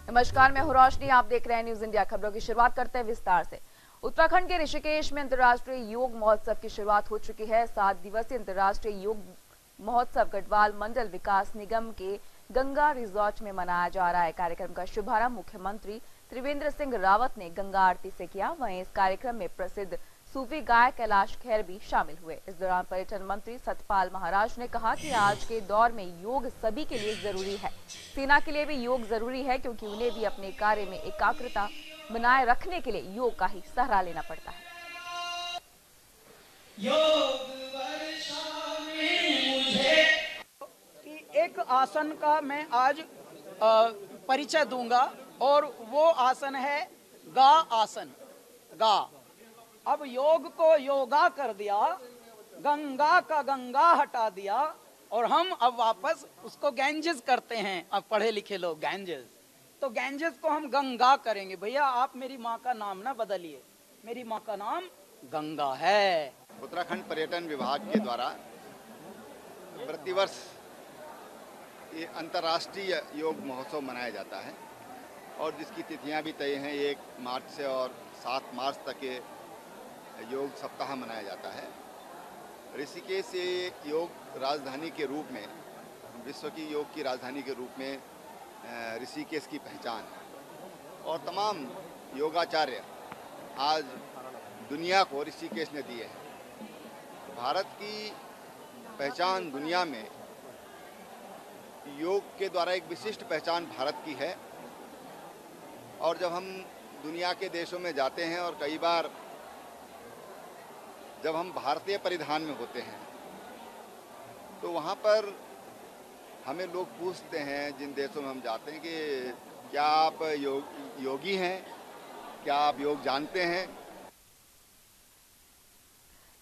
नमस्कार, मैं हूं रोशनी। आप देख रहे हैं न्यूज इंडिया। खबरों की शुरुआत करते हैं विस्तार से। उत्तराखंड के ऋषिकेश में अंतर्राष्ट्रीय योग महोत्सव की शुरुआत हो चुकी है। 7 दिवसीय अंतर्राष्ट्रीय योग महोत्सव गढ़वाल मंडल विकास निगम के गंगा रिजॉर्ट में मनाया जा रहा है। कार्यक्रम का शुभारंभ मुख्यमंत्री त्रिवेंद्र सिंह रावत ने गंगा आरती से किया। वहीं इस कार्यक्रम में प्रसिद्ध सूफी गायक कैलाश खेर भी शामिल हुए। इस दौरान पर्यटन मंत्री सतपाल महाराज ने कहा कि आज के दौर में योग सभी के लिए जरूरी है। सेना के लिए भी योग जरूरी है, क्योंकि उन्हें भी अपने कार्य में एकाग्रता बनाए रखने के लिए योग का ही सहारा लेना पड़ता है। एक आसन का मैं आज परिचय दूंगा और वो आसन है गा आसन। गा, अब योग को योगा कर दिया, गंगा का गंगा हटा दिया और हम अब वापस उसको गैंजेस करते हैं। अब पढ़े लिखे लोग गैंजेस, तो गैंजेस को हम गंगा करेंगे। भैया आप मेरी माँ का नाम ना बदलिए, मेरी माँ का नाम गंगा है। उत्तराखंड पर्यटन विभाग के द्वारा प्रतिवर्ष ये अंतर्राष्ट्रीय योग महोत्सव मनाया जाता है और जिसकी तिथियां भी तय हैं। 1 मार्च से और 7 मार्च तक ये योग सप्ताह मनाया जाता है। ऋषिकेश से योग राजधानी के रूप में, विश्व की योग की राजधानी के रूप में ऋषिकेश की पहचान है और तमाम योगाचार्य आज दुनिया को ऋषिकेश ने दिए हैं। भारत की पहचान दुनिया में योग के द्वारा एक विशिष्ट पहचान भारत की है। और जब हम दुनिया के देशों में जाते हैं और कई बार जब हम भारतीय परिधान में होते हैं तो वहाँ पर हमें लोग पूछते हैं, जिन देशों में हम जाते हैं, कि क्या आप योगी हैं, क्या आप योग जानते हैं।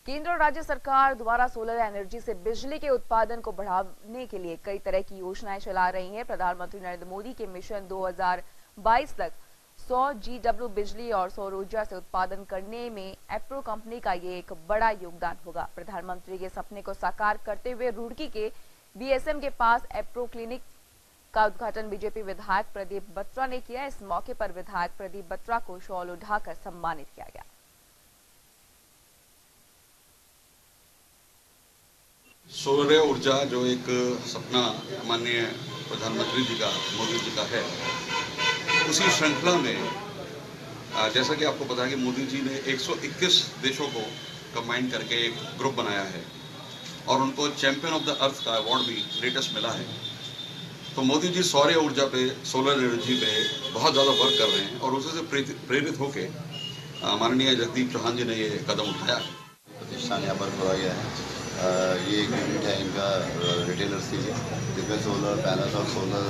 केंद्र और राज्य सरकार द्वारा सोलर एनर्जी से बिजली के उत्पादन को बढ़ाने के लिए कई तरह की योजनाएं चला रही हैं। प्रधानमंत्री नरेंद्र मोदी के मिशन 2022 तक 100 GW बिजली और सौर ऊर्जा से उत्पादन करने में एप्रो कंपनी का ये एक बड़ा योगदान होगा। प्रधानमंत्री के सपने को साकार करते हुए रुड़की के BSM के पास एप्रो क्लिनिक का उद्घाटन बीजेपी विधायक प्रदीप बत्रा ने किया। इस मौके पर विधायक प्रदीप बत्रा को शॉल उठाकर सम्मानित किया गया। सौर ऊर्जा जो एक सपना माननीय प्रधानमंत्री जी का, मोदी जी का है, उसी श्रृंखला में जैसा कि आपको पता है कि मोदी जी ने 121 देशों को कंबाइन करके एक ग्रुप बनाया है और उनको चैंपियन ऑफ द अर्थ का अवार्ड भी लेटेस्ट मिला है। तो मोदी जी सौर ऊर्जा पे, सोलर एनर्जी पे बहुत ज़्यादा वर्क कर रहे हैं और उसी से प्रेरित होके माननीय जगदीप चौहान जी ने ये कदम उठाया है। प्रतिष्ठान यहाँ पर खोला गया है। ये एक यूनिट है इनका रिटेलर्स के लिए, जिसमें सोलर पैनल्स और सोलर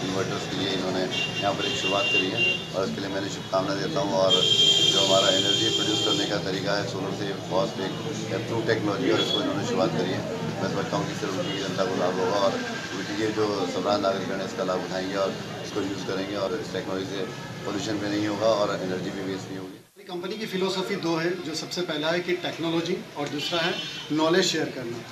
इन्वर्टर्स के लिए इन्होंने यहाँ पर एक शुरुआत करी है और इसके लिए मैंने शुभकामना देता हूँ। और जो हमारा एनर्जी प्रोड्यूस करने का तरीका है सोलर से, कॉस्ट एक अप्रूव टेक्नोलॉजी और इसको इन्होंने शुरुआत करी है। मैं समझता हूँ कि इससे उनकी जनता को लाभ होगा और उनकी जो सम्राट नागरिक है इसका लाभ उठाएंगे और इसको यूज़ करेंगे और इस टेक्नोलॉजी से पोल्यूशन भी नहीं होगा और एनर्जी भी वेस्ट नहीं होगी। कंपनी की फिलोसफी 2 है, जो सबसे पहला है कि टेक्नोलॉजी और दूसरा है नॉलेज शेयर करना।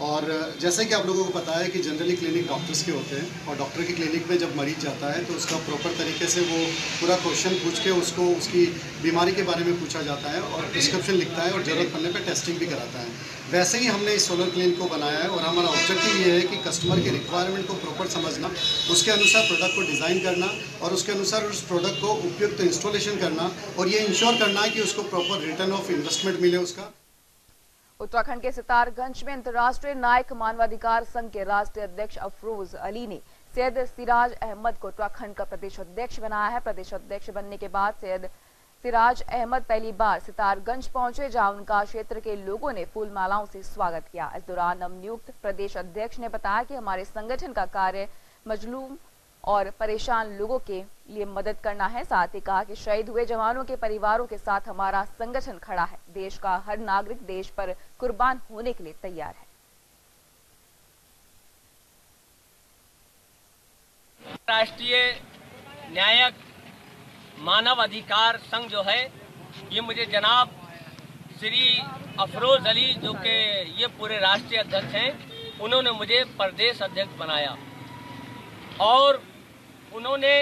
और जैसे कि आप लोगों को पता है कि जनरली क्लिनिक डॉक्टर्स के होते हैं और डॉक्टर की क्लिनिक में जब मरीज जाता है तो उसका प्रॉपर तरीके से वो पूरा क्वेश्चन पूछ के उसको उसकी बीमारी के बारे में पूछा जाता है और प्रिस्क्रिप्शन लिखता है और ज़रूरत पड़ने पे टेस्टिंग भी कराता है। वैसे ही हमने इस सोलर क्लिनिक को बनाया है और हमारा ऑब्जेक्टिव ये है कि कस्टमर की रिक्वायरमेंट को प्रॉपर समझना, उसके अनुसार प्रोडक्ट को डिज़ाइन करना और उसके अनुसार उस प्रोडक्ट को उपयुक्त इंस्टॉलेशन करना और ये इंश्योर करना है कि उसको प्रॉपर रिटर्न ऑफ इन्वेस्टमेंट मिले उसका। उत्तराखंड के सितारगंज में अंतर्राष्ट्रीय नायक मानवाधिकार संघ के राष्ट्रीय अध्यक्ष अफरोज अली ने सैयद सिराज अहमद को उत्तराखंड का प्रदेश अध्यक्ष बनाया है। प्रदेश अध्यक्ष बनने के बाद सैयद सिराज अहमद पहली बार सितारगंज पहुंचे, जहां उनका क्षेत्र के लोगों ने फूल मालाओं से स्वागत किया। इस दौरान नवनियुक्त प्रदेश अध्यक्ष ने बताया कि हमारे संगठन का कार्य मजलूम और परेशान लोगों के लिए मदद करना है। साथ ही कहा कि शहीद हुए जवानों के परिवारों के साथ हमारा संगठन खड़ा है। देश का हर नागरिक देश पर कुर्बान होने के लिए तैयार है। राष्ट्रीय न्यायिक मानव अधिकार संघ जो है, ये मुझे जनाब श्री अफरोज अली जो कि ये पूरे राष्ट्रीय अध्यक्ष हैं, उन्होंने मुझे प्रदेश अध्यक्ष बनाया और उन्होंने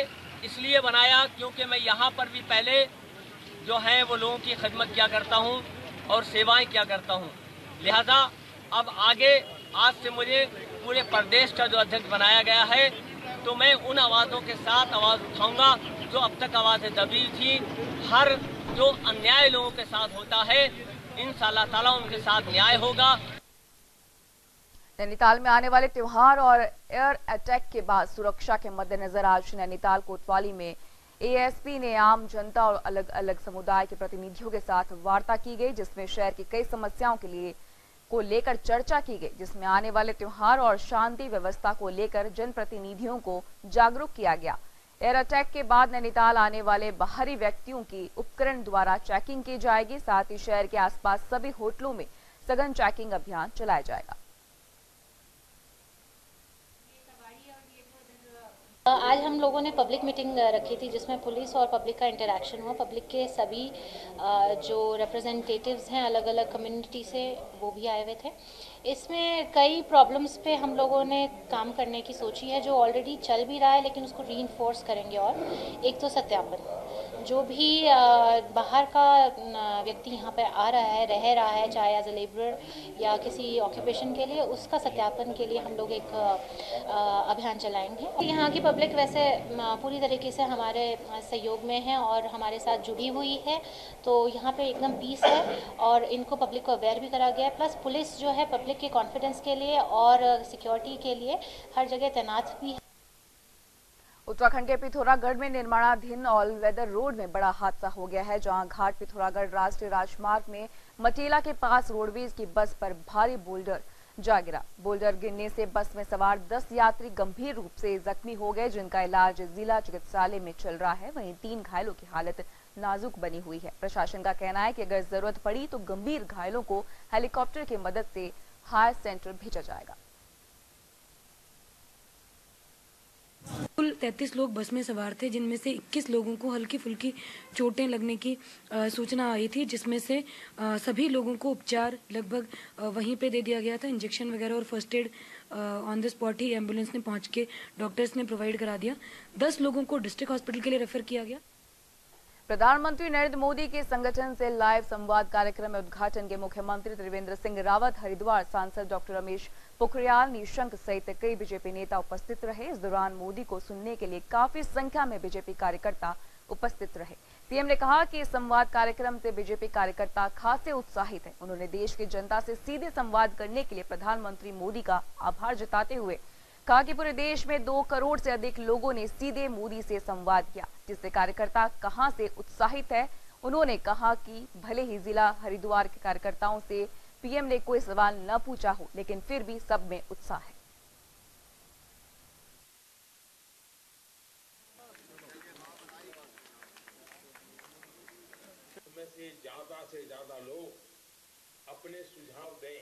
इसलिए बनाया क्योंकि मैं यहाँ पर भी पहले जो है वो लोगों की खिदमत किया करता हूँ और सेवाएं किया करता हूँ। लिहाजा अब आगे आज से मुझे पूरे प्रदेश का जो अध्यक्ष बनाया गया है तो मैं उन आवाज़ों के साथ आवाज़ उठाऊंगा जो अब तक आवाज़ें दबी थी। हर जो अन्याय लोगों के साथ होता है इंशाअल्लाह ताला उनके साथ न्याय होगा। नैनीताल में आने वाले त्योहार और एयर अटैक के बाद सुरक्षा के मद्देनजर आज नैनीताल कोतवाली में एएसपी ने आम जनता और अलग अलग समुदाय के प्रतिनिधियों के साथ वार्ता की गई, जिसमें शहर की कई समस्याओं को लेकर चर्चा की गई, जिसमें आने वाले त्योहार और शांति व्यवस्था को लेकर जनप्रतिनिधियों को जागरूक किया गया। एयर अटैक के बाद नैनीताल आने वाले बाहरी व्यक्तियों की उपकरण द्वारा चेकिंग की जाएगी। साथ ही शहर के आसपास सभी होटलों में सघन चेकिंग अभियान चलाया जाएगा। आज हम लोगों ने पब्लिक मीटिंग रखी थी जिसमें पुलिस और पब्लिक का इंटरेक्शन हुआ। पब्लिक के सभी जो रिप्रेजेंटेटिव्स हैं अलग अलग कम्युनिटी से वो भी आए हुए थे। इसमें कई प्रॉब्लम्स पे हम लोगों ने काम करने की सोची है जो ऑलरेडी चल भी रहा है, लेकिन उसको रीइंफोर्स करेंगे। और एक तो सत्यापन, जो भी बाहर का व्यक्ति यहाँ पे आ रहा है, रह रहा है, चाहे एज ए लेबरर या किसी ऑक्यूपेशन के लिए, उसका सत्यापन के लिए हम लोग एक अभियान चलाएंगे। यहाँ की पब्लिक वैसे पूरी तरीके से हमारे सहयोग में है और हमारे साथ जुड़ी हुई है, तो यहाँ पे एकदम पीस है और इनको पब्लिक को अवेयर भी करा गया है। प्लस पुलिस जो है पब्लिक के कॉन्फिडेंस के लिए और सिक्योरिटी के लिए हर जगह तैनात भी है। उत्तराखंड के पिथौरागढ़ में निर्माणाधीन ऑल वेदर रोड में बड़ा हादसा हो गया है, जहां घाट पिथौरागढ़ राष्ट्रीय राजमार्ग में मटेला के पास रोडवेज की बस पर भारी बोल्डर जा गिरा। बोल्डर गिरने से बस में सवार 10 यात्री गंभीर रूप से जख्मी हो गए, जिनका इलाज जिला चिकित्सालय में चल रहा है। वहीं 3 घायलों की हालत नाजुक बनी हुई है। प्रशासन का कहना है कि अगर जरूरत पड़ी तो गंभीर घायलों को हेलीकॉप्टर की मदद से हायर सेंटर भेजा जाएगा। कुल 33 लोग बस में सवार थे, जिनमें से 21 लोगों को हल्की फुल्की चोटें लगने की सूचना आई थी, जिसमें से सभी लोगों को उपचार लगभग वहीं पे दे दिया गया था। इंजेक्शन वगैरह और first aid on the spot he ambulance ने पहुंच के डॉक्टर्स ने प्रोवाइड करा दिया। 10 लोगों को डिस्ट्रिक्ट हॉस्पिटल के लिए रेफर किया गया। प्रधानमंत्री नरेंद्र मोदी के संगठन से लाइव संवाद कार्यक्रम में उद्घाटन के मुख्यमंत्री त्रिवेंद्र सिंह रावत, हरिद्वार सांसद डॉक्टर रमेश पोखरियाल निशंक सहित कई बीजेपी नेता उपस्थित रहे। इस दौरान मोदी को सुनने के लिए काफी संख्या में बीजेपी कार्यकर्ता उपस्थित रहे। सीएम ने कहा कि इस संवाद कार्यक्रम से बीजेपी कार्यकर्ता खासे उत्साहित हैं। उन्होंने देश की जनता से सीधे संवाद करने के लिए प्रधानमंत्री मोदी का आभार जताते हुए कहा कि पूरे देश में 2 करोड़ से अधिक लोगों ने सीधे मोदी से संवाद किया, जिससे कार्यकर्ता कहां से उत्साहित है। उन्होंने कहा कि भले ही जिला हरिद्वार के कार्यकर्ताओं से पीएम ने कोई सवाल न पूछा हो, लेकिन फिर भी सब में उत्साह है। से ज्यादा लोग अपने सुझाव दें।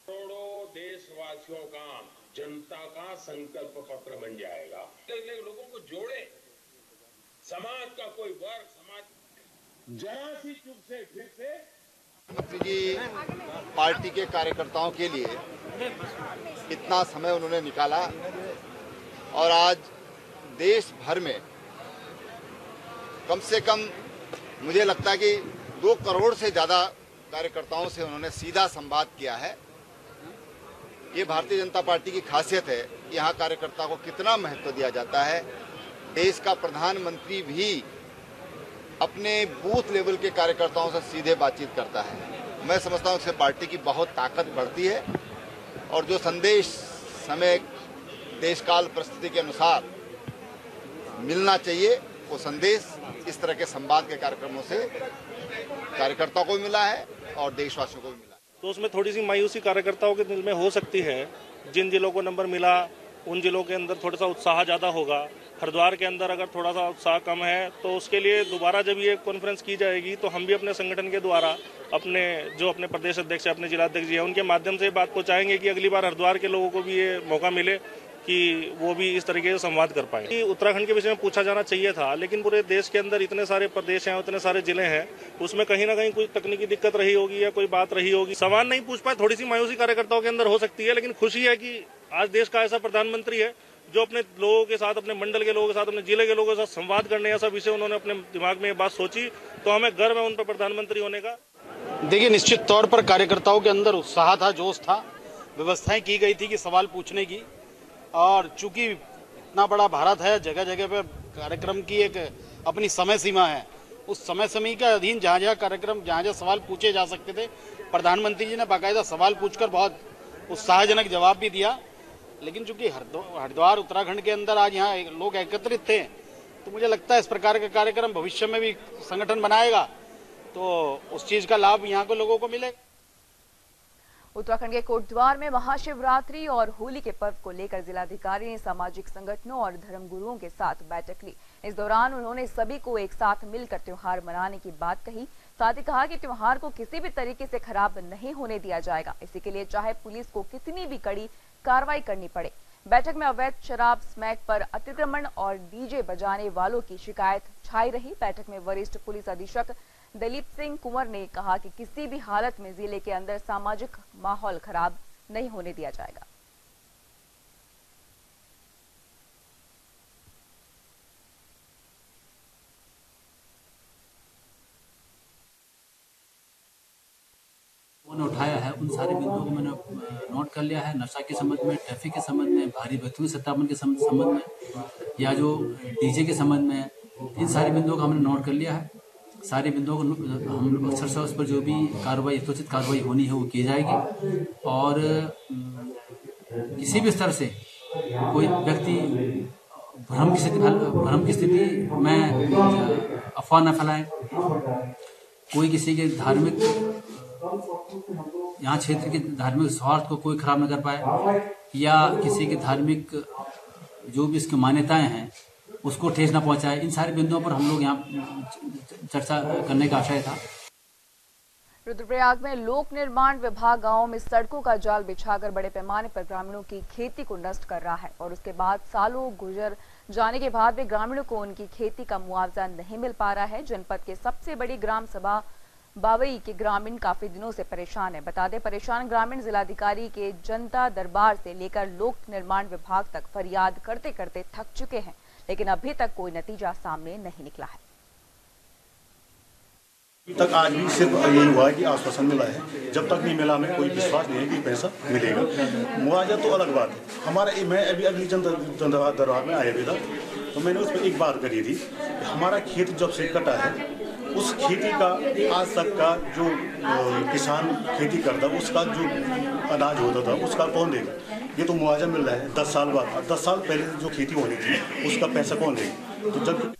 करोड़ों देशवासियों का, जनता का संकल्प पत्र बन जाएगा। लोगों को जोड़े, समाज का कोई वर्ग, समाज जरा सी चुप से फिर से अपनी जी पार्टी के कार्यकर्ताओं के लिए इतना समय उन्होंने निकाला और आज देश भर में कम से कम मुझे लगता है कि 2 करोड़ से ज़्यादा कार्यकर्ताओं से उन्होंने सीधा संवाद किया है। ये भारतीय जनता पार्टी की खासियत है। यहाँ कार्यकर्ता को कितना महत्व दिया जाता है। देश का प्रधानमंत्री भी अपने बूथ लेवल के कार्यकर्ताओं से सीधे बातचीत करता है। मैं समझता हूँ इससे पार्टी की बहुत ताकत बढ़ती है और जो संदेश समय देशकाल परिस्थिति के अनुसार मिलना चाहिए, वो संदेश इस तरह के संवाद के कार्यक्रमों से कार्यकर्ताओं को भी मिला है और देशवासियों को भी मिला है। तो उसमें थोड़ी सी मायूसी कार्यकर्ताओं के दिल में हो सकती है। जिन जिलों को नंबर मिला उन जिलों के अंदर थोड़ा सा उत्साह ज़्यादा होगा। हरिद्वार के अंदर अगर थोड़ा सा उत्साह कम है तो उसके लिए दोबारा जब ये कॉन्फ्रेंस की जाएगी तो हम भी अपने संगठन के द्वारा अपने प्रदेश अध्यक्ष, अपने जिलाध्यक्ष जी हैं, उनके माध्यम से बात पहुँचाएंगे कि अगली बार हरिद्वार के लोगों को भी ये मौका मिले कि वो भी इस तरीके से संवाद कर पाए। उत्तराखंड के विषय में पूछा जाना चाहिए था, लेकिन पूरे देश के अंदर इतने सारे प्रदेश हैं, इतने सारे जिले हैं, उसमें कहीं ना कहीं कोई तकनीकी दिक्कत रही होगी या कोई बात रही होगी। सवाल नहीं पूछ पाए, थोड़ी सी मायूसी कार्यकर्ताओं के अंदर हो सकती है, लेकिन खुशी है कि आज देश का ऐसा प्रधानमंत्री है जो अपने लोगों के साथ, अपने मंडल के लोगों के साथ, अपने जिले के लोगों के साथ संवाद करने ऐसा विषय उन्होंने अपने दिमाग में ये बात सोची, तो हमें गर्व है उन पर प्रधानमंत्री होने का। देखिए, निश्चित तौर पर कार्यकर्ताओं के अंदर उत्साह था, जोश था, व्यवस्थाएं की गई थी कि सवाल पूछने की, और चूंकि इतना बड़ा भारत है, जगह जगह पे कार्यक्रम की एक अपनी समय सीमा है। उस समय सीमा के अधीन जहाँ जहाँ कार्यक्रम, जहाँ जहाँ सवाल पूछे जा सकते थे, प्रधानमंत्री जी ने बाकायदा सवाल पूछकर बहुत उत्साहजनक जवाब भी दिया। लेकिन चूंकि हरिद्वार उत्तराखंड के अंदर आज यहाँ लोग एकत्रित थे, तो मुझे लगता है इस प्रकार का कार्यक्रम भविष्य में भी संगठन बनाएगा तो उस चीज का लाभ यहाँ के लोगों को मिलेगा। उत्तराखंड के कोटद्वार में महाशिवरात्रि और होली के पर्व को लेकर जिलाधिकारी ने सामाजिक संगठनों और धर्मगुरुओं के साथ बैठक ली। इस दौरान उन्होंने सभी को एक साथ मिलकर त्योहार मनाने की बात कही। साथ ही कहा कि त्योहार को किसी भी तरीके से खराब नहीं होने दिया जाएगा। इसी के लिए चाहे पुलिस को कितनी भी कड़ी कार्रवाई करनी पड़े। बैठक में अवैध शराब स्मैक पर अतिक्रमण और डीजे बजाने वालों की शिकायत छाई रही। बैठक में वरिष्ठ पुलिस अधीक्षक दलीप सिंह कुंवर ने कहा कि किसी भी हालत में जिले के अंदर सामाजिक माहौल खराब नहीं होने दिया जाएगा। उन्होंने उठाया है, उन सारे बिंदुओं को मैंने नोट कर लिया है। नशा के संबंध में, ट्रैफिक के संबंध में, भारी वस्तुओं के सत्यापन के संबंध में, या जो डीजे के संबंध में, इन सारे बिंदुओं को हमने नोट कर लिया है। सारे बिंदुओं को हम अक्सर से उस पर जो भी कार्रवाई, यथोचित कार्रवाई होनी है वो की जाएगी। और किसी भी स्तर से कोई व्यक्ति भ्रम की स्थिति में अफवाह न फैलाए, कोई किसी के धार्मिक, यहाँ क्षेत्र के धार्मिक स्वार्थ को कोई खराब न कर पाए, या किसी के धार्मिक जो भी इसकी मान्यताएं हैं उसको ठेस न पहुंचाए। इन सारे बिंदुओं पर हम लोग यहाँ चर्चा करने का आशय था। रुद्रप्रयाग में लोक निर्माण विभाग गांवों में सड़कों का जाल बिछाकर बड़े पैमाने पर ग्रामीणों की खेती को नष्ट कर रहा है और उसके बाद सालों गुजर जाने के बाद भी ग्रामीणों को उनकी खेती का मुआवजा नहीं मिल पा रहा है। जनपद के सबसे बड़ी ग्राम सभा बावई के ग्रामीण काफी दिनों से परेशान है। बता दें, परेशान ग्रामीण जिलाधिकारी के जनता दरबार से लेकर लोक निर्माण विभाग तक फरियाद करते करते थक चुके हैं, लेकिन अभी तक कोई नतीजा सामने नहीं निकला है। अभी तक आज भी सिर्फ यही हुआ है कि आश्वासन मिला है। जब तक नहीं मिला हमें कोई विश्वास नहीं है कि पैसा मिलेगा। मुआवजा तो अलग बात है। हमारा मैं अभी अगली जनता दरबार में आया भी था, तो मैंने उस पर एक बात करी थी, हमारा खेत जब से कटा है उस खेती का आज तक का जो किसान खेती करता उसका जो अनाज होता था उसका कौन देगा? ये तो मुआवजा मिल रहा है 10 साल बाद। 10 साल पहले जो खेती होनी थी उसका पैसा कौन देगा? तो जब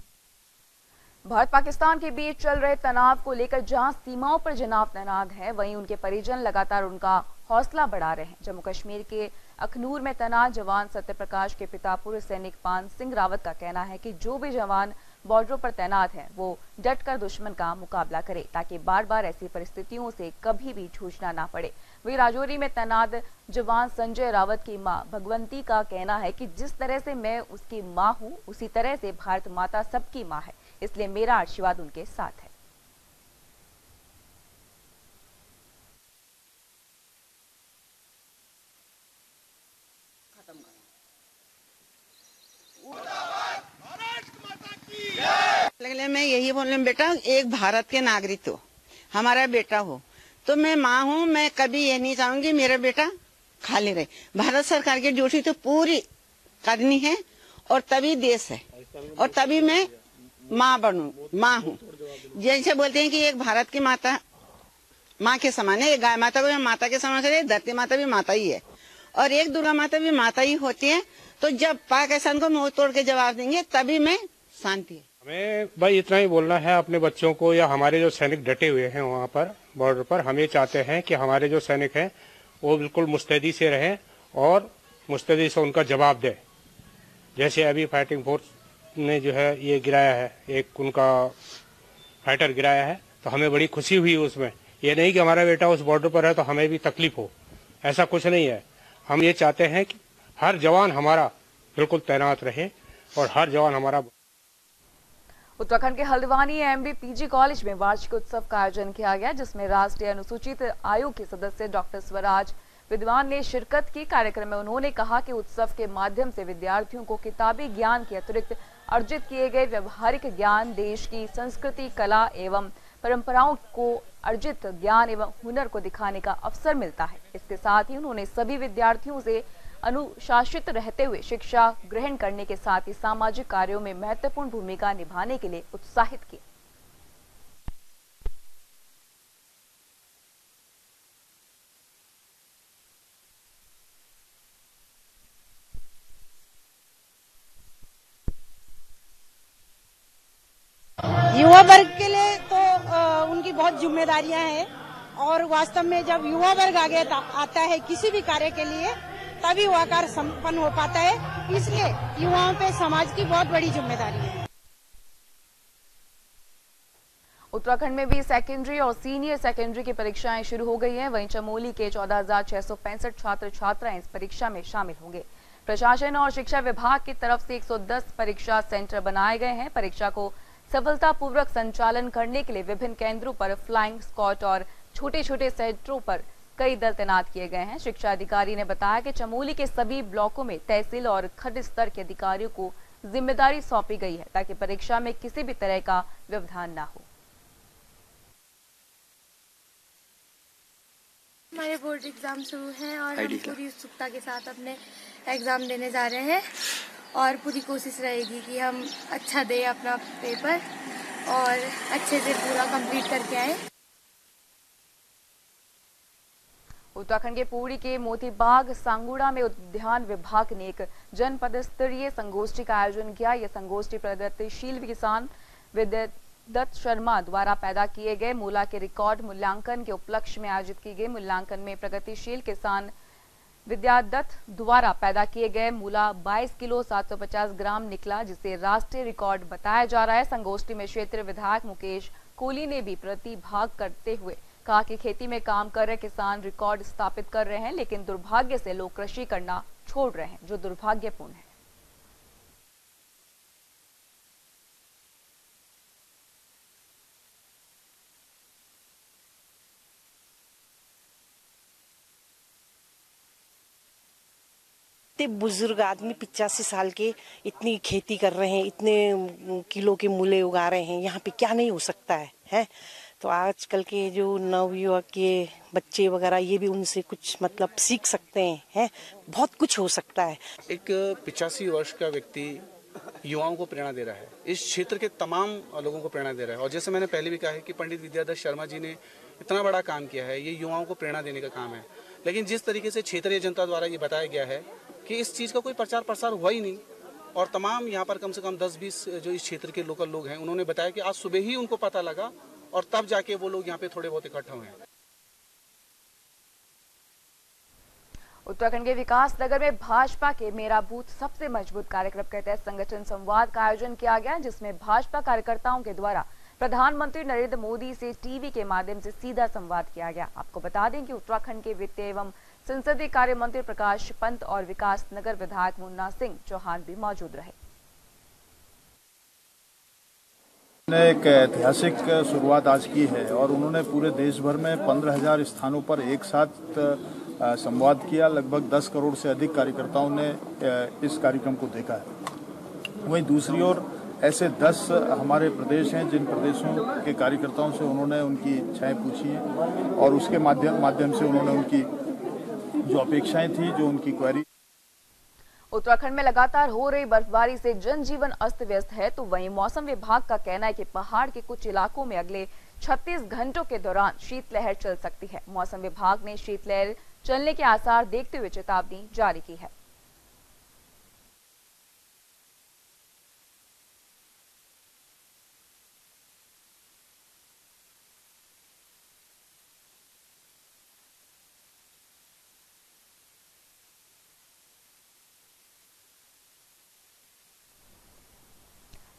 भारत पाकिस्तान के बीच चल रहे तनाव को लेकर जहां सीमाओं पर जनाब तैनात है, वहीं उनके परिजन लगातार उनका हौसला बढ़ा रहे हैं। जम्मू कश्मीर के अखनूर में तैनात जवान सत्यप्रकाश के पिता पूर्व सैनिक पान सिंह रावत का कहना है कि जो भी जवान बॉर्डरों पर तैनात हैं, वो डटकर दुश्मन का मुकाबला करे ताकि बार बार ऐसी परिस्थितियों से कभी भी जूझना ना पड़े। वहीं राजौरी में तैनात जवान संजय रावत की मां भगवंती का कहना है कि जिस तरह से मैं उसकी मां हूं, उसी तरह से भारत माता सबकी मां है, इसलिए मेरा आशीर्वाद उनके साथ है। मैं यही बोल रही हूँ, बेटा एक भारत के नागरिक हो, हमारा बेटा हो, तो मैं माँ हूँ, मैं कभी ये नहीं चाहूंगी मेरा बेटा खाली रहे। भारत सरकार की ड्यूटी तो पूरी करनी है और तभी देश है और तभी मैं माँ बनूं, माँ हूँ। जैसे बोलते हैं कि एक भारत की माता माँ के समान है, एक गाय माता को माता के समान है, धरती माता भी माता ही है और एक दुर्गा माता भी माता ही होती है। तो जब पाकिस्तान को मुंह तोड़ के जवाब देंगे तभी मैं शांति है। हमें भाई इतना ही बोलना है अपने बच्चों को, या हमारे जो सैनिक डटे हुए हैं वहाँ पर बॉर्डर पर, हम ये चाहते हैं कि हमारे जो सैनिक हैं वो बिल्कुल मुस्तैदी से रहें और मुस्तैदी से उनका जवाब दें। जैसे अभी फाइटिंग फोर्स ने जो है ये गिराया है, एक उनका फाइटर गिराया है, तो हमें बड़ी खुशी हुई उसमें। ये नहीं कि हमारा बेटा उस बॉर्डर पर है तो हमें भी तकलीफ हो, ऐसा कुछ नहीं है। हम ये चाहते हैं कि हर जवान हमारा बिल्कुल तैनात रहे और हर जवान हमारा। उत्तराखंड के हल्द्वानी एमबी पीजी कॉलेज में वार्षिक उत्सव का आयोजन किया गया, जिसमें राष्ट्रीय अनुसूचित आयोग के सदस्य डॉक्टर स्वराज विद्वान ने शिरकत की। कार्यक्रम में उन्होंने कहा कि उत्सव के माध्यम से विद्यार्थियों को किताबी ज्ञान के अतिरिक्त अर्जित किए गए व्यवहारिक ज्ञान, देश की संस्कृति, कला एवं परंपराओं को अर्जित ज्ञान एवं हुनर को दिखाने का अवसर मिलता है। इसके साथ ही उन्होंने सभी विद्यार्थियों से अनुशासित रहते हुए शिक्षा ग्रहण करने के साथ ही सामाजिक कार्यों में महत्वपूर्ण भूमिका निभाने के लिए उत्साहित किया। युवा वर्ग के लिए तो उनकी बहुत जिम्मेदारियां हैं और वास्तव में जब युवा वर्ग आगे आता है किसी भी कार्य के लिए तभी वह कार्य संपन्न हो पाता है। इसलिए युवाओं पे समाज की बहुत बड़ी जिम्मेदारी है। उत्तराखंड में भी सेकेंडरी और सीनियर सेकेंडरी की परीक्षाएं शुरू हो गई हैं। वहीं चमोली के 14,665 छात्र छात्राएं इस परीक्षा में शामिल होंगे। प्रशासन और शिक्षा विभाग की तरफ से 110 परीक्षा सेंटर बनाए गए हैं। परीक्षा को सफलतापूर्वक संचालन करने के लिए विभिन्न केंद्रों पर फ्लाइंग स्क्वाड और छोटे छोटे सेंटरों पर कई दल तैनात किए गए हैं। शिक्षा अधिकारी ने बताया कि चमोली के सभी ब्लॉकों में तहसील और खंड स्तर के अधिकारियों को जिम्मेदारी सौंपी गई है ताकि परीक्षा में किसी भी तरह का व्यवधान न हो। हमारे बोर्ड एग्जाम शुरू हैं और हम पूरी उत्सुकता के साथ अपने एग्जाम देने जा रहे हैं और पूरी कोशिश रहेगी कि हम अच्छा दें अपना पेपर और अच्छे से पूरा कंप्लीट करके आए। उत्तराखंड के पुरी के मोतीबाग सांगुड़ा में उद्यान विभाग ने एक जनपद स्तरीय संगोष्ठी का आयोजन किया। यह संगोष्ठी प्रगतिशील किसान विद्यादत्त शर्मा द्वारा पैदा किए गए मूला के रिकॉर्ड मूल्यांकन के उपलक्ष्य में आयोजित की गई। मूल्यांकन में प्रगतिशील किसान विद्यादत्त द्वारा पैदा किए गए मूला 22 किलो 750 ग्राम निकला, जिसे राष्ट्रीय रिकॉर्ड बताया जा रहा है। संगोष्ठी में क्षेत्रीय विधायक मुकेश कोहली ने भी प्रतिभाग करते हुए कहा कि खेती में काम कर रहे किसान रिकॉर्ड स्थापित कर रहे हैं, लेकिन दुर्भाग्य से लोग कृषि करना छोड़ रहे हैं, जो दुर्भाग्यपूर्ण है। बुजुर्ग आदमी 85 साल के इतनी खेती कर रहे हैं, इतने किलो के मूले उगा रहे हैं, यहाँ पे क्या नहीं हो सकता है? तो आजकल के जो नवयुवक के बच्चे वगैरह ये भी उनसे कुछ मतलब सीख सकते हैं, बहुत कुछ हो सकता है। एक 85 वर्ष का व्यक्ति युवाओं को प्रेरणा दे रहा है, इस क्षेत्र के तमाम लोगों को प्रेरणा दे रहा है। और जैसे मैंने पहले भी कहा है कि पंडित विद्यादत्त शर्मा जी ने इतना बड़ा काम किया है, ये युवाओं को प्रेरणा देने का काम है। लेकिन जिस तरीके से क्षेत्रीय जनता द्वारा ये बताया गया है कि इस चीज़ का कोई प्रचार प्रसार हुआ ही नहीं, और तमाम यहाँ पर कम से कम 10-20 जो इस क्षेत्र के लोकल लोग हैं उन्होंने बताया कि आज सुबह ही उनको पता लगा और तब जाके वो लोग यहाँ पे थोड़े बहुत इकट्ठा हुए हैं। उत्तराखंड के विकास नगर में भाजपा के मेरा बूथ सबसे मजबूत कार्यक्रम के तहत संगठन संवाद का आयोजन किया गया, जिसमें भाजपा कार्यकर्ताओं के द्वारा प्रधानमंत्री नरेंद्र मोदी से टीवी के माध्यम से सीधा संवाद किया गया। आपको बता दें कि उत्तराखंड के वित्त एवं संसदीय कार्य मंत्री प्रकाश पंत और विकास नगर विधायक मुन्ना सिंह चौहान भी मौजूद रहे। एक ऐतिहासिक शुरुआत आज की है और उन्होंने पूरे देश भर में 15,000 स्थानों पर एक साथ संवाद किया। लगभग 10 करोड़ से अधिक कार्यकर्ताओं ने इस कार्यक्रम को देखा है। वहीं दूसरी ओर ऐसे 10 हमारे प्रदेश हैं जिन प्रदेशों के कार्यकर्ताओं से उन्होंने उनकी इच्छाएं पूछी हैं और उसके माध्यम से उन्होंने उनकी जो अपेक्षाएं थी, जो उनकी क्वेरी। उत्तराखंड में लगातार हो रही बर्फबारी से जनजीवन अस्त व्यस्त है, तो वहीं मौसम विभाग का कहना है कि पहाड़ के कुछ इलाकों में अगले 36 घंटों के दौरान शीतलहर चल सकती है। मौसम विभाग ने शीतलहर चलने के आसार देखते हुए चेतावनी जारी की है।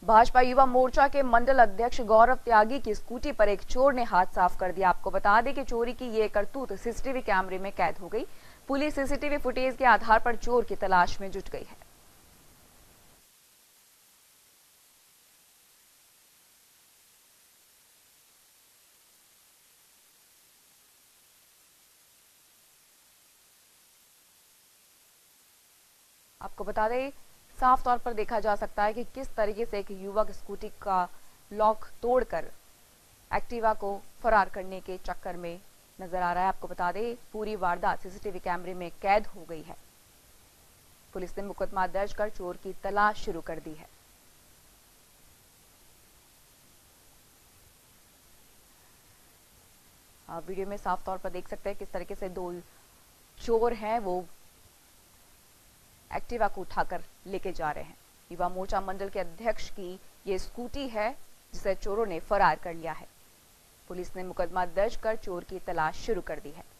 भाजपा युवा मोर्चा के मंडल अध्यक्ष गौरव त्यागी की स्कूटी पर एक चोर ने हाथ साफ कर दिया। आपको बता दें कि चोरी की ये करतूत सीसीटीवी कैमरे में कैद हो गई। पुलिस सीसीटीवी फुटेज के आधार पर चोर की तलाश में जुट गई है। आपको बता दें, साफ तौर पर देखा जा सकता है कि किस तरीके से एक युवक स्कूटी का लॉक तोड़कर एक्टिवा को फरार करने के चक्कर में नजर आ रहा है। आपको बता दें, पूरी वारदात सीसीटीवी कैमरे में कैद हो गई है। पुलिस ने मुकदमा दर्ज कर चोर की तलाश शुरू कर दी है। आप वीडियो में साफ तौर पर देख सकते हैं किस तरीके से दो चोर हैं वो एक्टिवा को उठाकर लेके जा रहे हैं। युवा मोर्चा मंडल के अध्यक्ष की ये स्कूटी है जिसे चोरों ने फरार कर लिया है। पुलिस ने मुकदमा दर्ज कर चोर की तलाश शुरू कर दी है।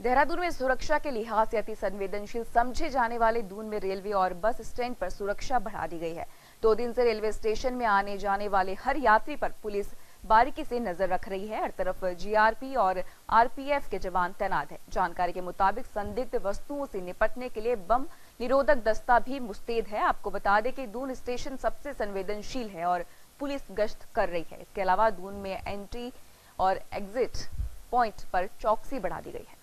देहरादून में सुरक्षा के लिहाज से अति संवेदनशील समझे जाने वाले दून में रेलवे और बस स्टैंड पर सुरक्षा बढ़ा दी गई है। 2 दिन से रेलवे स्टेशन में आने जाने वाले हर यात्री पर पुलिस बारीकी से नजर रख रही है। हर तरफ जीआरपी और आरपीएफ के जवान तैनात है। जानकारी के मुताबिक संदिग्ध वस्तुओं से निपटने के लिए बम निरोधक दस्ता भी मुस्तैद है। आपको बता दें कि दून स्टेशन सबसे संवेदनशील है और पुलिस गश्त कर रही है। इसके अलावा दून में एंट्री और एग्जिट पॉइंट पर चौकसी बढ़ा दी गई है।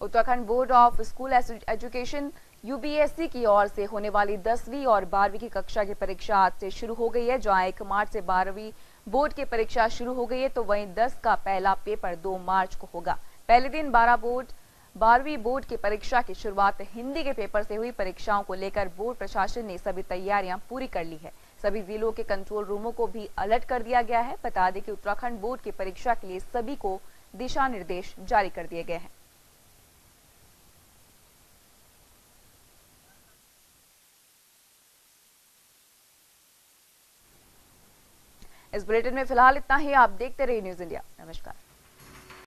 Uttarakhand board of school education UPSC की ओर से होने वाली 10वीं और 12वीं की कक्षा की परीक्षा आज से शुरू हो गई है। जहां 1 मार्च से 12वीं बोर्ड की परीक्षा शुरू हो गई है, तो वहीं 10 का पहला पेपर 2 मार्च को होगा। पहले दिन 12वीं बोर्ड की परीक्षा की शुरुआत हिंदी के पेपर से हुई। परीक्षाओं को लेकर बोर्ड प्रशासन ने सभी तैयारियां पूरी कर ली है। सभी जिलों के कंट्रोल रूमों को भी अलर्ट कर दिया गया है। बता दें कि उत्तराखंड बोर्ड की परीक्षा के लिए सभी को दिशा निर्देश जारी कर दिए गए हैं। इस बुलेटिन में फिलहाल इतना ही। आप देखते रहिए न्यूज़ इंडिया। नमस्कार।